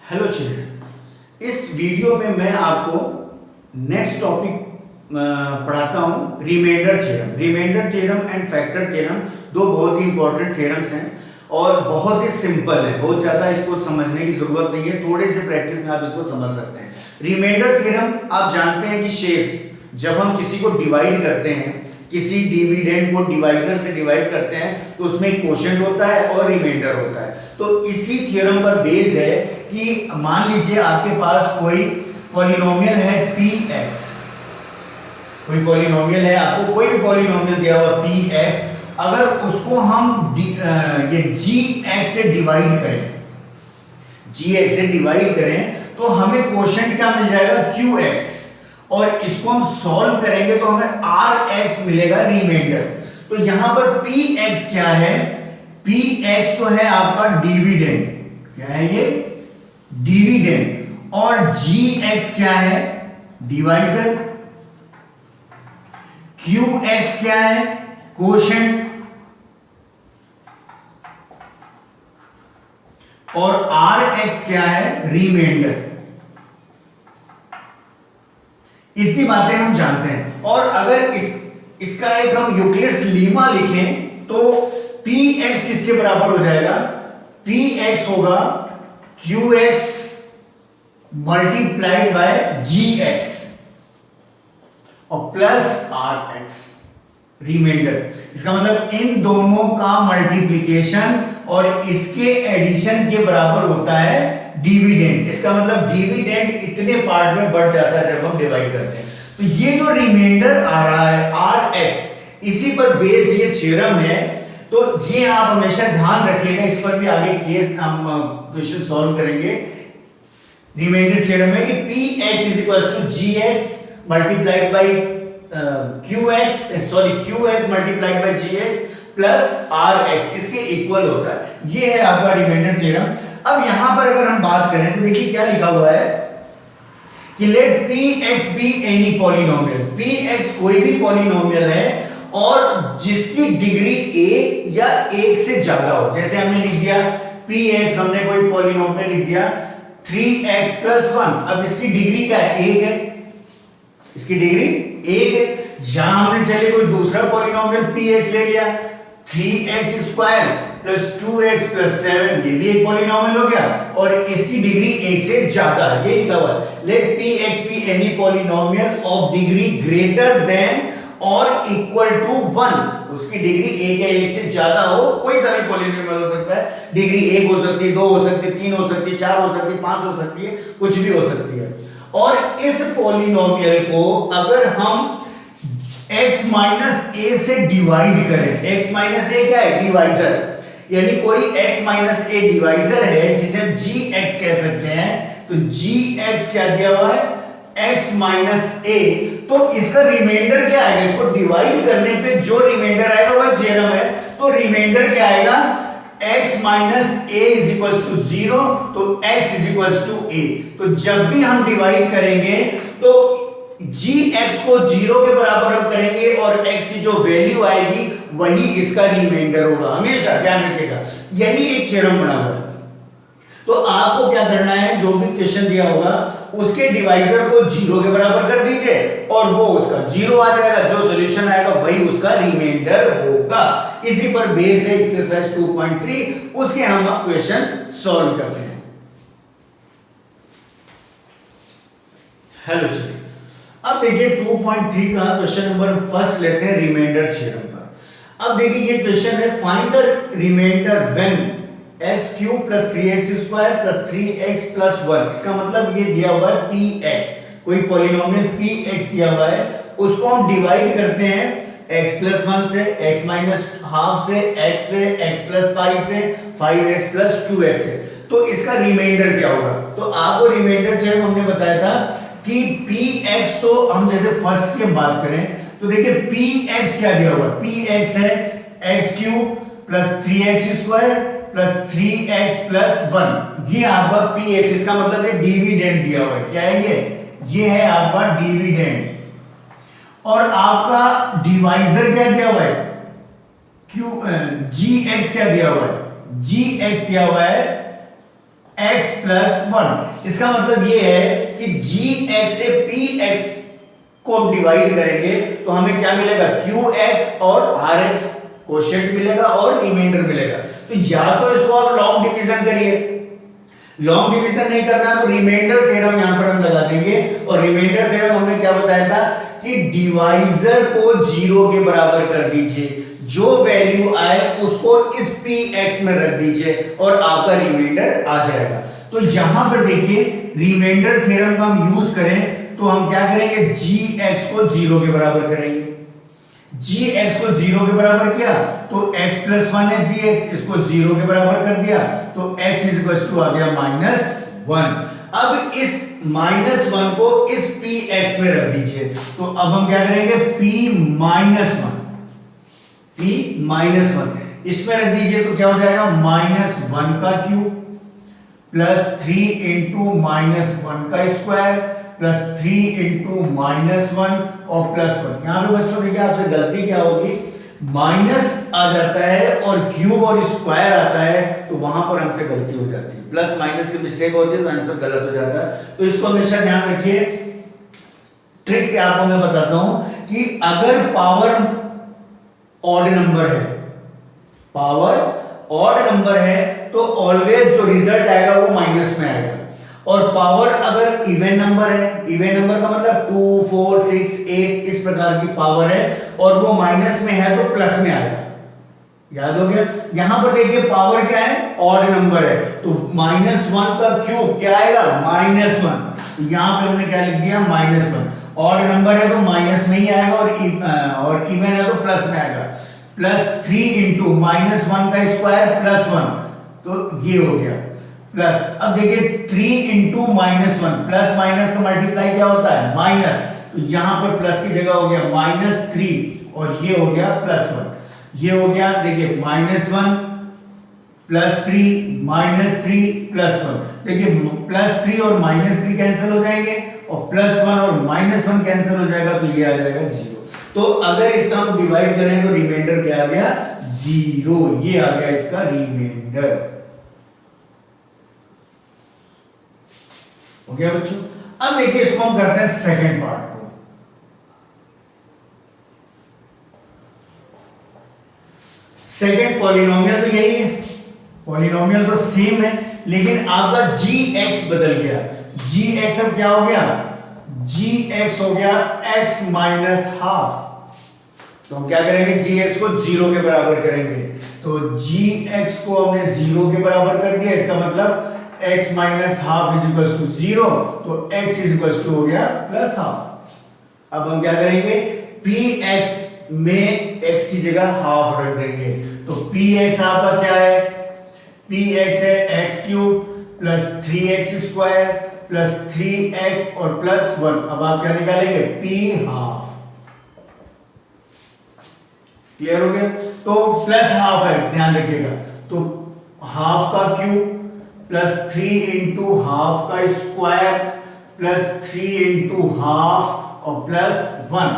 Hello children, इस video में मैं आपको नेक्स्ट टॉपिक पढ़ाता हूँ remainder theorem and factor theorem. दो बहुत ही इंपॉर्टेंट थ्योरम्स हैं और बहुत ही सिंपल है, बहुत ज़्यादा इसको समझने की ज़रूरत नहीं है, थोड़े से प्रैक्टिस में आप इसको समझ सकते हैं। रिमाइंडर थ्योरम आप जानते हैं कि शेष जब हम किसी को डिवाइड करते हैं, किसी डिविडेंड को डिवाइजर से डिवाइड करते हैं तो उसमें एक क्वोशिएंट होता है और रिमाइंडर होता है। तो इसी थ्योरम पर बेस्ड है कि मान लीजिए आपके पास कोई पॉलिनोमियल है px, कोई पॉलिनोमियल है, आपको कोई भी पॉलिनोमियल दिया हुआ px, अगर उसको हम ये gx से डिवाइड करें तो हमें क्वोशिएंट क्या मिल जाएगा qx, और इसको हम सॉल्व करेंगे तो हमें rx मिलेगा रिमाइंडर। तो यहां पर px क्या है? px तो है आपका डिविडेंड, क्या है ये? डिविडेंड। और gx क्या है? डिवाइजर। qx क्या है? क्वोशिएंट। और rx क्या है? रिमाइंडर। इतनी बातें हम जानते हैं। और अगर इसका एक हम यूक्लिड्स लीमा लिखें तो px किसके बराबर हो जाएगा? px होगा qx मल्टीप्लाइड बाय gx और प्लस rx रिमाइंडर। इसका मतलब इन दोनों का मल्टीप्लिकेशन और इसके एडिशन के बराबर होता है डिविडेंड। इसका मतलब डिविडेंड इतने पार्ट में बढ़ जाता है जब हम डिवाइड करते हैं। तो ये जो रिमाइंडर आ रहा है rx, इसी पर बेस्ड ये थ्योरम है। तो ये आप हमेशा ध्यान रखिएगा, इस पर भी आगे केस हम क्वेश्चन सॉल्व करेंगे। रिमाइंडर थ्योरम है कि px gx multiplied by qx multiplied by gx plus rx, इसके इक्वल होता है। ये है आपका रिमाइंडर थ्योरम। अब यहां पर अगर हम बात करें तो देखिए क्या लिखा हुआ है कि let px be any polynomial. px कोई भी पॉलिनोमियल है और जिसकी डिग्री एक या एक से ज्यादा हो। जैसे हमने लिख दिया px, हमने कोई पॉलिनोमियल लिख दिया 3x + 1। अब इसकी डिग्री क्या है? एक है, इसकी डिग्री एक है। यहां हमने चले कोई दूसरा पॉलिनोमियल px ले लिया 3x² + 2x + 7, ये भी एक पॉलिनोमियल हो गया और इसकी डिग्री एक से ज्यादा है। ये लिखा हुआ है let px be any polynomial of degree greater than और इक्वल टू 1। उसकी डिग्री एक या एक से ज्यादा हो, कोई सा भी पॉलिनोमियल हो सकता है। डिग्री एक हो सकती है, दो हो सकती है, तीन हो सकती है, चार हो सकती है, पांच हो सकती है, कुछ भी हो सकती है। और इस पॉलिनोमियल को अगर हम x माइनस a से डिवाइड करें, x माइनस a क्या है? डिवाइजर। यानी कोई x माइनस a डिवाइजर है जिसे हम gx कह सकते हैं। तो gx क्या दिया हुआ है? x minus a। तो इसका रिमाइंडर क्या आएगा? इसको डिवाइड करने पे जो रिमाइंडर आएगा वह थ्योरम है। तो रिमाइंडर क्या आएगा? x माइनस a = 0, तो x = a। तो जब भी हम डिवाइड करेंगे तो gx को 0 के बराबर हम करेंगे और x की जो वैल्यू आएगी वही इसका रिमाइंडर होगा। हमेशा ध्यान रखिएगा, यही एक थ्योरम बना हुआ है। तो आपको क्या करना है, जो भी क्वेश्चन दिया होगा उसके डिवाइजर को 0 के बराबर कर दीजिए और वो उसका 0 आ जाएगा। जो सॉल्यूशन आएगा वही उसका रिमाइंडर होगा। इसी पर बेस्ड है एक्सरसाइज 2.3, उसके हम क्वेश्चन सॉल्व करते हैं। हेलो जी, अब देखिए 2.3 का क्वेश्चन नंबर फर्स्ट लेते हैं रिमाइंडर थ्योरम पर। अब देखिए ये क्वेश्चन है find the remainder when x³ + 3x² + 3x + 1। इसका मतलब ये दिया हुआ है px, कोई पॉलिनोमियल px दिया हुआ है, उसको हम डिवाइड करते हैं x + 1 से, x - ½ से, x से, x + π से, 5x + 2x से। तो इसका रिमाइंडर क्या होगा? तो आपको रिमाइंडर थ्योरम हमने बताया था कि px, तो हम जैसे फर्स्ट की हम बात करें तो देखिए px क्या दिया हुआ है? px है x³ + 3x² + 3x + 1। ये आपका px, इसका मतलब है डिविडेंड दिया हुआ है। क्या है ये? ये है आपका डिविडेंड। और आपका डिवाइजर क्या दिया हुआ है? gx क्या दिया हुआ है? gx दिया हुआ है x प्लस 1। इसका मतलब ये है कि gx से px को हम डिवाइड करेंगे तो हमें क्या मिलेगा, qx और rx कोशेंट मिलेगा और रिमाइंडर मिलेगा। तो या तो इसको आप लॉन्ग डिवीजन करिए, लॉन्ग डिवीजन नहीं करना तो रिमाइंडर थ्योरम यहां पर हम लगा देंगे। और रिमाइंडर थ्योरम हमने क्या बताया था कि डिवाइजर को 0 के बराबर कर दीजिए, जो वैल्यू आए उसको इस px में रख दीजिए और आपका रिमाइंडर आ जाएगा। तो यहां पर देखिए रिमाइंडर थ्योरम का हम यूज करें तो हम क्या करेंगे, gx को 0 के बराबर करेंगे। gx को 0 के बराबर किया तो x प्लस 1 है gx, इसको 0 के बराबर कर दिया तो x आ गया -1। अब इस -1 को इस px में रख दीजिए। तो अब हम क्या करेंगे, p -1 इसमें रख दीजिए तो क्या हो जाएगा, -1 का क्यूब प्लस 3 इंटू -1 का स्क्वायर प्लस 3 इंटू -1 और प्लस 1। यहां पे बच्चों देखिए आपसे गलती क्या होगी, माइनस आ जाता है और क्यूब और स्क्वायर आता है तो वहां पर हमसे गलती हो जाती है, प्लस माइनस की मिस्टेक होती है तो आंसर गलत हो जाता है। तो इसको हमेशा ध्यान रखिए। ट्रिक क्या आपको मैं बताता हूं कि अगर पावर ऑड नंबर है, पावर ऑड नंबर है तो ऑलवेज जो रिजल्ट आएगा वो माइनस में आएगा। और पावर अगर इवन नंबर है, इवन नंबर का मतलब 2 4 6 8 इस प्रकार की पावर है और वो माइनस में है तो प्लस में आएगा। याद हो गया। यहां पर देखिए पावर क्या है, ऑड नंबर है तो -1 का क्यूब क्या आएगा, -1। यहां पे हमने क्या लिख दिया, -1। ऑड नंबर है तो माइनस में ही आएगा और इवन है तो प्लस में आएगा। प्लस 3 इंटू -1 का स्क्वायर प्लस 1 तो ये हो गया प्लस। अब देखिए 3 इंटू -1, प्लस माइनस का मल्टीप्लाई क्या होता है, माइनस। तो यहां पर प्लस की जगह हो गया -3 और ये हो गया +1। ये हो गया देखिए -1 +3 -3 +1। देखिए +3 और -3 कैंसिल हो जाएंगे और +1 और -1 कैंसिल हो जाएगा तो ये आ जाएगा 0। तो अगर इसका हम डिवाइड करें तो रिमाइंडर क्या आ गया, 0। ये आ गया इसका रिमाइंडर। हो गया बच्चों। अब देखिए इसको हम करते हैं सेकंड पार्ट को। सेकंड पॉलिनोमियल तो यही है, पॉलिनोमियल तो सेम है लेकिन आपका gx बदल गया। gx अब क्या हो गया, gx हो गया x -½ तो हम क्या करेंगे, gx को 0 के बराबर करेंगे। तो gx को हमने 0 के बराबर कर दिया, इसका मतलब x -½ 0 तो x हो गया +½ अब हम क्या करेंगे, px में x की जगह ½ रख देंगे। तो px आपका क्या है, px है x³ plus 3x² plus 3x और +1। अब आप क्या निकालेंगे, p½ क्लियर हो गया। तो +½ है, ध्यान रखिएगा। तो ½ का क्यूब प्लस 3 इंटू ½ का स्क्वायर प्लस 3 इंटू ½ और +1।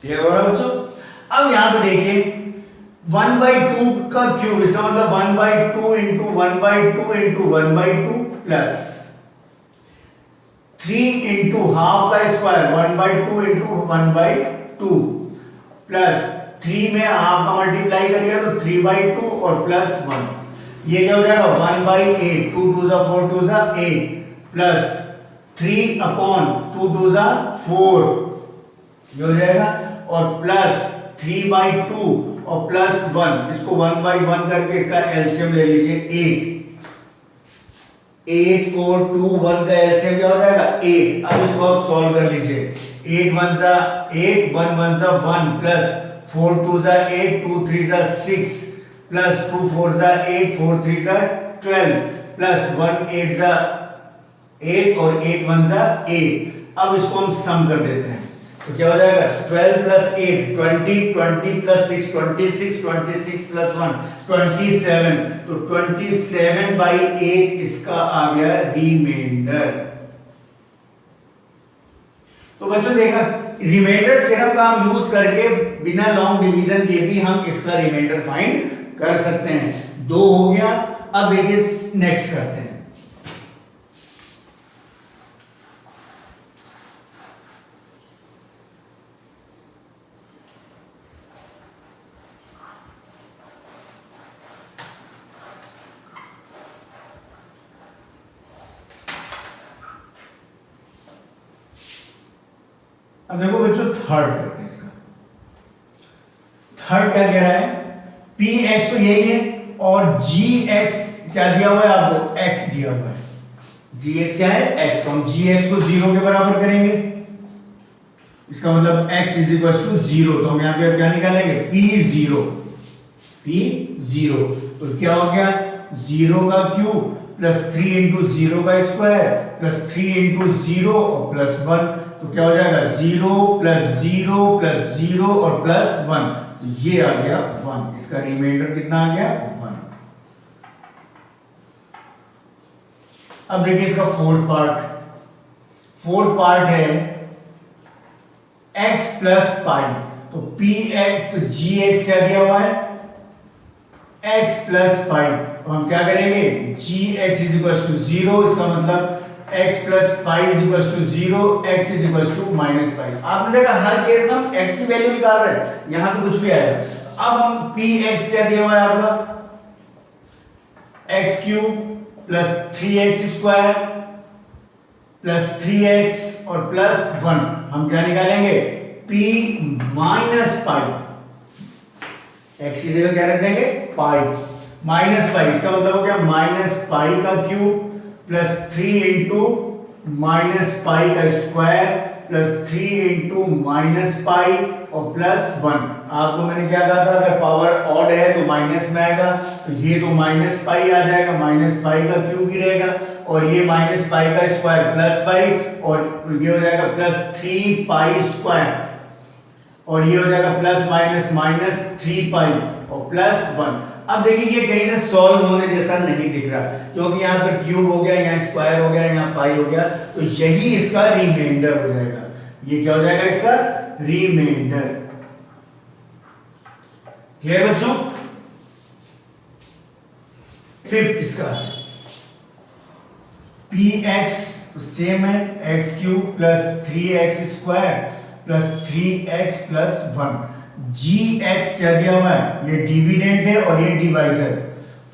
क्लियर हो रहा है बच्चों। अब यहां पे देखिए 1/2 का क्यूब, इसका मतलब 1/2 इंटू 1/2 इंटू 1/2 प्लस 3 इंटू ½ का स्क्वायर 1/2 इंटू 1/2 प्लस 3 में ½ का मल्टीप्लाई करिए तो 3/2 और +1। ये क्या हो जाएगा, 1/8 2 2 4 2 8 प्लस 3/2 2 4 ये हो जाएगा और प्लस 3/2 और +1। इसको 1/1 करके इसका एलसीएम ले लीजिए 8 4 2 1 का एलसीएम क्या हो जाएगा 8। अब इसको आप सॉल्व कर लीजिए। 8 1 सा 8 1 1 सा 1 प्लस 4 2 सा 8 2 3 सा 6 प्लस 2 4 सा 8 4 3 सा 12 प्लस 1 8 सा 8 और 8 1 सा 8। अब इसको हम सम कर देते हैं तो क्या हो जाएगा 12 प्लस 8 20 20 प्लस 6 26 26 प्लस 1 27। तो 27/8 इसका आ गया रिमाइंडर। तो बच्चों देखा, रिमाइंडर थ्योरम का हम यूज करके बिना लॉन्ग डिवीजन के भी हम इसका रिमाइंडर फाइंड कर सकते हैं। 2 हो गया अब देखिए नेक्स्ट करते हैं। अब देखो बच्चों थर्ड करते हैं इसका। थर्ड क्या कह रहा है, पी एक्स तो यही है और जी एक्स क्या दिया हुआ है आपको, एक्स दिया हुआ है। जी एक्स क्या है, एक्स। तो हम जी एक्स को 0 के बराबर करेंगे, इसका मतलब x इज इक्वल टू 0। तो हम यहां पे क्या निकालेंगे, p0। p0 तो क्या हो गया, 0 का क्यूब प्लस 3 इंटू 0 का स्क्वायर प्लस 3 इंटू 0 और प्लस 1। तो क्या हो जाएगा, 0 प्लस 0 प्लस 0 और प्लस 1। तो ये आ गया 1। इसका रिमाइंडर कितना आ गया, 1। अब देखिए इसका फोर्थ पार्ट है x प्लस पाई। तो पी एक्स, तो जी एक्स क्या दिया हुआ है, x प्लस पाई। तो हम क्या करेंगे, g x is equal to 0। इसका मतलब x plus pi is equal to 0, x is equal to minus pi. आपने देखा हर केस में हम x की वैल्यू निकाल रहे हैं, यहां पे कुछ भी आएगा। अब हम पी एक्स क्या दिया हुआ है आपका, x cube plus 3x square plus 3x और प्लस 1। हम क्या निकालेंगे, p माइनस पाई। x की जगह क्या रख देंगे, पाई माइनस पाई। इसका मतलब हो गया माइनस पाई का cube plus 3 into minus pi का square plus 3 into minus pi और प्लस 1। आपको मैंने क्या कहा था, अगर पावर ऑड है तो माइनस में आएगा। तो ये तो माइनस पाई आ जाएगा, माइनस पाई का क्यूब ही रहेगा और ये माइनस पाई का स्क्वायर प्लस पाई और ये हो जाएगा प्लस 3 पाई स्क्वायर और ये हो जाएगा प्लस माइनस माइनस 3 पाई और प्लस 1। अब देखिए ये कहीं से सॉल्व होने जैसा नहीं दिख रहा, क्योंकि यहाँ पर क्यूब हो गया, यहाँ स्क्वायर हो गया, यहाँ पाई हो गया। तो यही इसका रिमाइंडर हो जाएगा। ये क्या हो जाएगा, इसका रिमाइंडर। क्लियर बच्चों। फिफ्थ इसका पी एक्स सेम है, x cube plus 3x square plus 3x plus 1। जी एक्स क्या दिया हुआ है, ये डिविडेंड है और ये डिवाइजर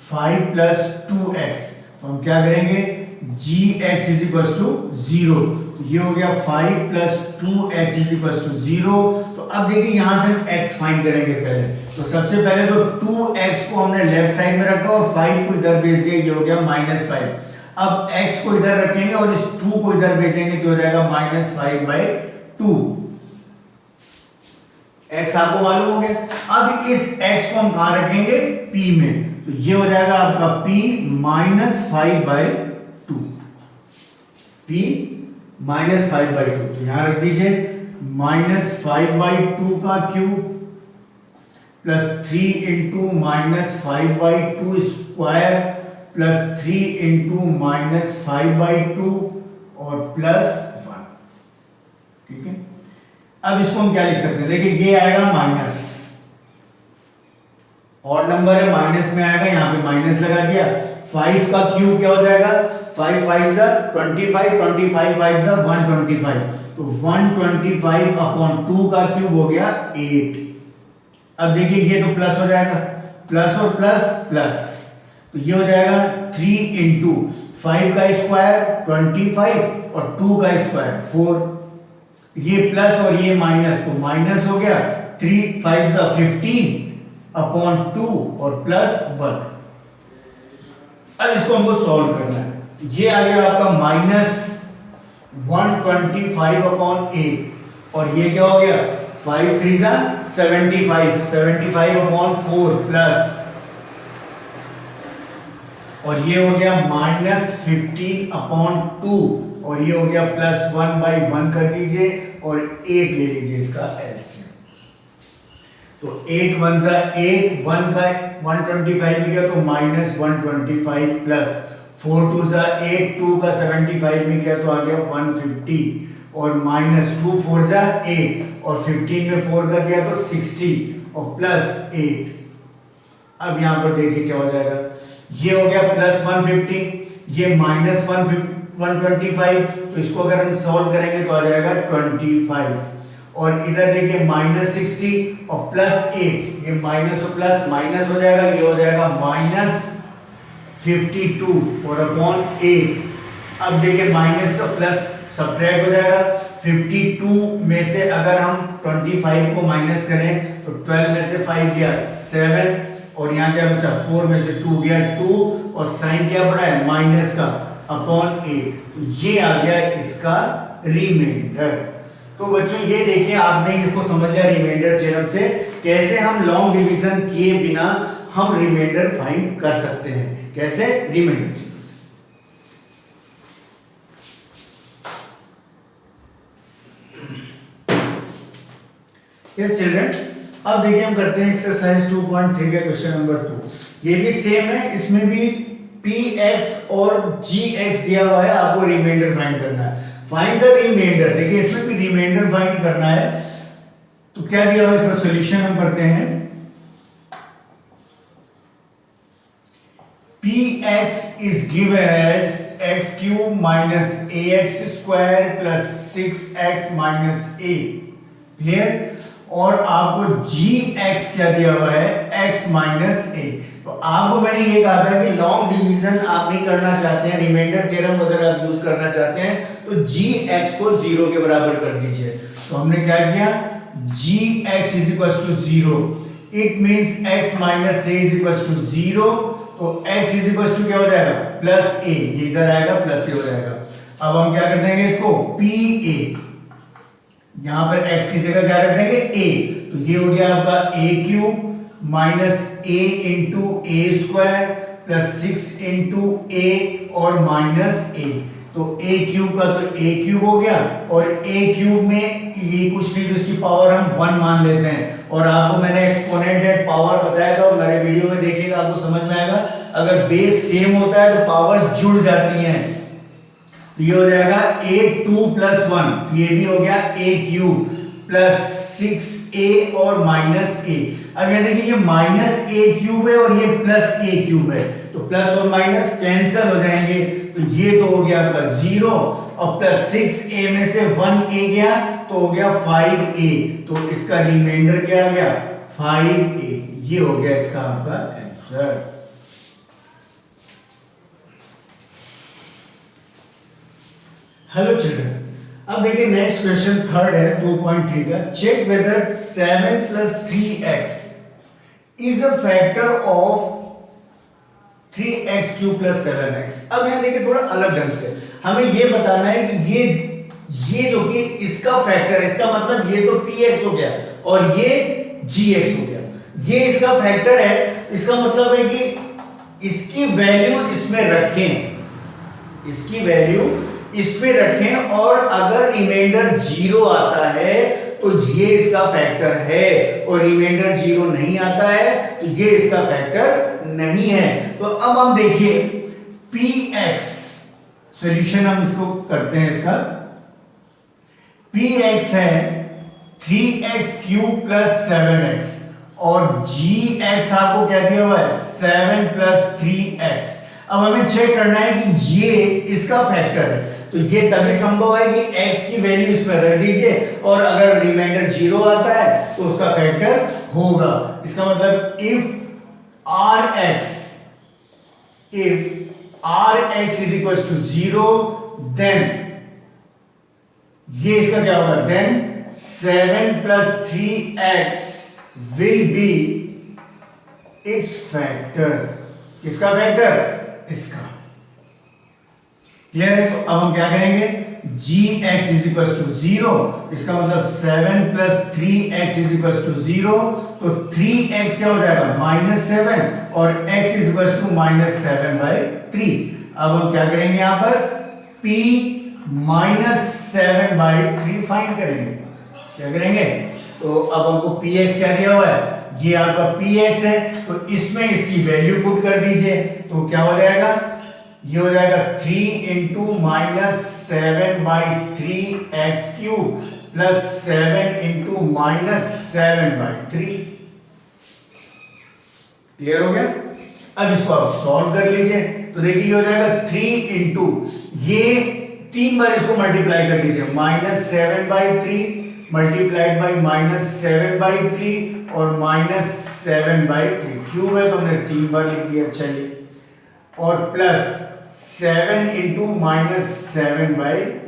5 प्लस 2x। तो हम क्या करेंगे, g x is equal to 0। तो ये हो गया 5 plus 2x is equal to 0। तो अब देखिए यहां से हम x फाइंड करेंगे पहले। तो सबसे पहले तो 2x को हमने लेफ्ट साइड में रखा और 5 को इधर भेज दिया, ये हो गया -5। अब x को इधर रखेंगे और इस 2 को इधर भेजेंगे तो हो जाएगा -5/2। x आपको मालूम हो गया। अब इस x को हम कहां रखेंगे, p में। तो ये हो जाएगा आपका p -5/2। p -5/2। तो यहां रख दीजिए -5/2 का cube plus 3 into -5/2 square plus 3 into -5/2 और प्लस 1। ठीक है। अब इसको हम क्या लिख सकते हैं, देखिए ये आएगा माइनस, ऑड नंबर है माइनस में आएगा, यहां पे माइनस लगा दिया। 5 का क्यूब क्या हो जाएगा, 5 5 जा 25, 25 5 जा 125। तो 125 अपॉन 2 का क्यूब हो गया 8। अब देखिए ये तो प्लस हो जाएगा, प्लस और प्लस प्लस, तो ये हो जाएगा 3 इंटू 5 का स्क्वायर 25 और 2 का स्क्वायर 4। ये प्लस और ये माइनस, तो माइनस हो गया 3 5 जा 15 अपॉन 2 और प्लस 1। अब इसको हमको सॉल्व करना है। ये आ गया आपका -125 अपॉन 8 और ये क्या हो गया 5 3 जा 75, 75 अपॉन 4 प्लस, और ये हो गया -15 अपॉन 2 और ये हो गया +1/1 कर दीजिए और 8 ले लीजिए इसका एलसीएम। तो 8 1 जा 8, 1 का 125 में गया तो -125 प्लस 4 2 जा 8, 2 का 75 में गया तो आ गया 150 और -2 4 जा 8 और 15 में 4 का गया तो 60 और प्लस 8। अब यहाँ पर देखिए क्या हो जाएगा, ये हो गया प्लस 150, ये माइनस 125, तो इसको अगर हम सॉल्व करेंगे तो आ जाएगा 25, और इधर देखिए माइनस 60 और प्लस 8, ये माइनस और प्लस माइनस हो जाएगा, ये हो जाएगा माइनस 52 और अपॉन 8। अब देखिए माइनस और प्लस सब्ट्रैक्ट हो जाएगा, 52 में से अगर हम 25 को माइनस करें तो 12 में से 5 गया 7, और यहाँ क्या बचा 4 में से 2 गया 2, और साइन क्या पड़ा है माइनस का अपॉन 8, ये आ गया इसका रिमाइंडर। तो बच्चों ये देखिए आपने इसको समझ लिया रिमाइंडर थ्योरम से कैसे हम लॉन्ग डिवीजन किए बिना हम रिमाइंडर फाइंड कर सकते हैं, कैसे रिमाइंडर। यस चिल्ड्रन, अब देखिए हम करते हैं एक्सरसाइज 2.3 का क्वेश्चन नंबर 2। ये भी सेम है, इसमें भी px और gx दिया हुआ है, आपको रिमाइंडर फाइंड करना है। फाइंड द रिमाइंडर, देखिए इसमें भी रिमाइंडर फाइंड करना है, तो क्या दिया हुआ है इसका सॉल्यूशन हम करते हैं। px is given as x cube minus ax square plus 6x minus a, clear. और आपको gx क्या दिया हुआ है x माइनस a। तो आपको मैंने ये कहा था कि लॉन्ग डिवीजन आप नहीं करना चाहते हैं, रिमाइंडर थ्योरम अगर आप यूज करना चाहते हैं तो gx को 0 के बराबर कर दीजिए। तो हमने क्या किया, gx is equals to 0, it means x minus a is equals to 0, तो x is equals to क्या हो जाएगा प्लस a, ये इधर आएगा प्लस a हो जाएगा। अब हम क्या कर देंगे इसको pa, यहां पर x की जगह क्या रख देंगे a, तो ये हो गया आपका a cube minus a into A square plus 6 into a और माइनस a, तो a क्यूब का तो a क्यूब हो गया, और a क्यूब में ये कुछ नहीं तो इसकी पावर हम 1 मान लेते हैं। और आपको मैंने एक्सपोनेंट एंड पावर बताया था, मेरे वीडियो में देखिएगा आपको समझ में आएगा। अगर बेस सेम होता है तो पावर्स जुड़ जाती हैं, तो ये हो जाएगा a2 प्लस 1, ये भी हो गया a क्यूब प्लस 6a और माइनस a। अब ये देखिए ये माइनस a क्यूब है और ये प्लस a क्यूब है, तो प्लस और माइनस कैंसिल हो जाएंगे, तो ये तो हो गया आपका 0, और प्लस 6a में से 1a गया तो हो गया 5a, तो इसका रिमाइंडर क्या आ गया 5a, ये हो गया इसका आपका आंसर। हेलो चिल्ड्रन, अब देखिए नेक्स्ट क्वेश्चन थर्ड है 2.3 का। Check whether 7 plus 3x is a factor of 3x cube plus 7x। अब यहां देखिए थोड़ा अलग ढंग से हमें ये बताना है कि ये जो कि इसका फैक्टर है, इसका मतलब ये तो px हो गया और ये gx हो गया, ये इसका फैक्टर है, इसका मतलब है कि इसकी वैल्यू इसमें रखें, इसकी वैल्यू इसमें रखें, और अगर रिमाइंडर 0 आता है तो ये इसका फैक्टर है, और रिमाइंडर 0 नहीं आता है तो ये इसका फैक्टर नहीं है। तो अब हम देखिए px सॉल्यूशन हम इसको करते हैं, इसका px है 3x क्यूब प्लस 7x, और gx आपको क्या दिया हुआ है 7 प्लस 3x। अब हमें चेक करना है कि ये इसका फैक्टर है, तो ये तभी संभव है कि x की वैल्यू इसमें रख दीजिए, और अगर रिमाइंडर 0 आता है तो उसका फैक्टर होगा। इसका मतलब if rx is equals to 0, then ये इसका क्या होगा, then 7 plus 3x will be its factor। किसका फैक्टर, इसका। क्लियर है? तो अब हम क्या करेंगे, gx is equals to 0, इसका मतलब 7 plus 3x is equals to 0, तो 3x क्या हो जाएगा -7 और x is equals to -7/3। अब हम क्या करेंगे, यहां पर p -7/3 फाइंड करेंगे। क्या करेंगे, तो अब हमको px क्या दिया हुआ है, ये आपका px है, तो इसमें इसकी वैल्यू पुट कर दीजिए, तो क्या हो जाएगा, ये हो जाएगा 3 into -7/3 x cube plus 7 into -7/3। Clear हो गया? अब इसको आप सॉल्व कर लीजिए तो देखिए ये हो जाएगा 3 इंटू ये 3 बार इसको मल्टीप्लाई कर दीजिए -7/3 मल्टीप्लाइड बाई -7/3 और -7/3 क्यूब है तो हमने 3 बार लिख दिया। चलिए और प्लस 7 इंटू -7/3।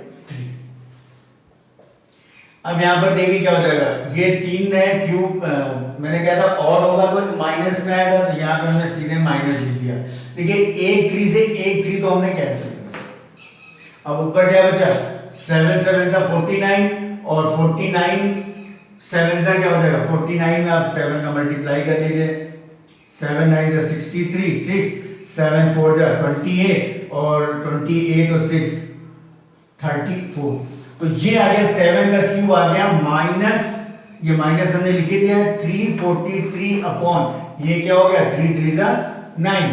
अब यहां पर देखिए क्या हो जाएगा, ये 3 है क्यूब, मैंने कहा था और होगा कोई माइनस में आएगा तो यहां पे हमने सीधे माइनस लिख दिया। देखिए 1 3 से 1 3 तो हमने कैंसिल कर दिया। अब ऊपर क्या बचा 7 7 सा 49 और 49 7 सा क्या हो जाएगा 49 में आप 7 का मल्टीप्लाई कर लीजिए 7 9 सा 63 6 7 4 जा 28 और 28 और 6 34। तो ये आ गया 7 का क्यूब आ गया माइनस, ये माइनस हमने लिख दिया है 343 अपॉन ये क्या हो गया 3 3 जा 9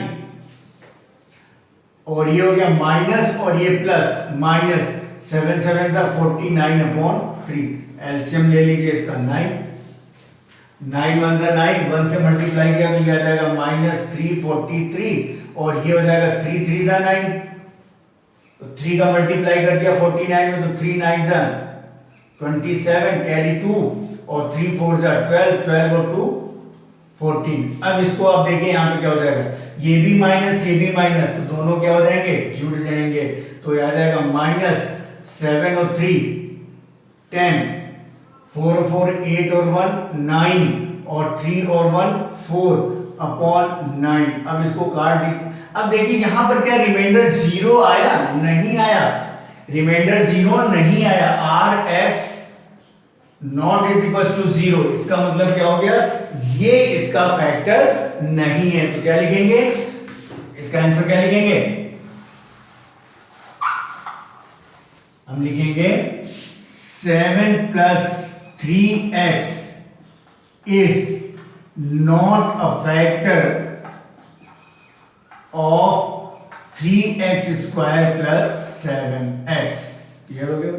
और ये हो गया माइनस और ये प्लस माइनस 7 7 जा 49 अपॉन 3। एलसीएम ले लीजिए इसका 9 9 1 जा 9 1 से मल्टीप्लाई किया तो ये आ जाएगा -343 और ये हो जाएगा 3 3 जा 9 तो 3 का मल्टीप्लाई कर दिया 49 में तो 3 9 जा 27 कैरी 2 और 3 4 जा 12 12 और 2 14। अब इसको आप देखिए यहाँ पे क्या हो जाएगा ये भी माइनस तो दोनों क्या हो जाएंगे जुड़ जाएंगे तो ये आ जाएगा -7 और 3 10 4 और 4 8 और 1 9 और 3 और 1 4 अपॉन 9। अब इसको काट दी। अब देखिए यहां पर क्या रिमाइंडर 0 आया नहीं आया, रिमाइंडर 0 नहीं आया, rx not is equal to 0 इसका मतलब क्या हो गया ये इसका फैक्टर नहीं है। तो क्या लिखेंगे इसका आंसर क्या लिखेंगे हम लिखेंगे 7 + 3x is not a factor of 3x² + 7x। Clear हो गया?